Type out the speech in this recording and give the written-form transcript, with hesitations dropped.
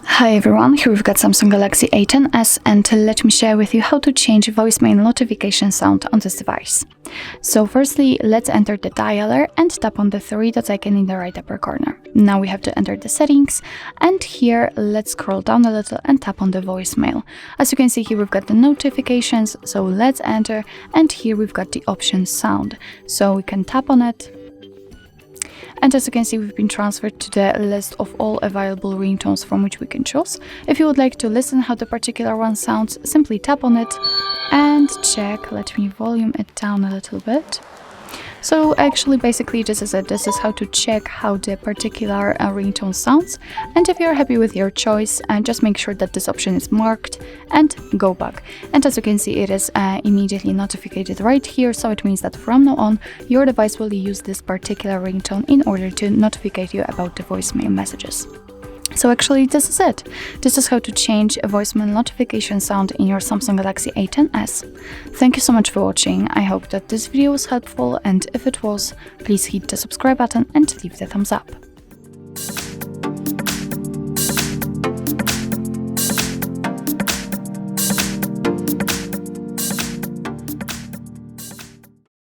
Hi everyone, here we've got Samsung Galaxy A10s, and let me share with you how to change voicemail notification sound on this device. So firstly, let's enter the dialer and tap on the three dot icon in the right upper corner. Now we have to enter the settings, and here let's scroll down a little and tap on the voicemail. As you can see here, we've got the notifications, so let's enter, and here we've got the option sound. So we can tap on it. And as you can see, we've been transferred to the list of all available ringtones from which we can choose. If you would like to listen how the particular one sounds, simply tap on it and check. Let me volume it down a little bit. So actually, basically, this is it. This is how to check how the particular ringtone sounds. And if you're happy with your choice, just make sure that this option is marked and go back. And as you can see, it is immediately notified right here. So it means that from now on, your device will use this particular ringtone in order to notify you about the voicemail messages. So actually, this is it. This is how to change a voicemail notification sound in your Samsung Galaxy A10s. Thank you so much for watching. I hope that this video was helpful, and if it was, please hit the subscribe button and leave the thumbs up.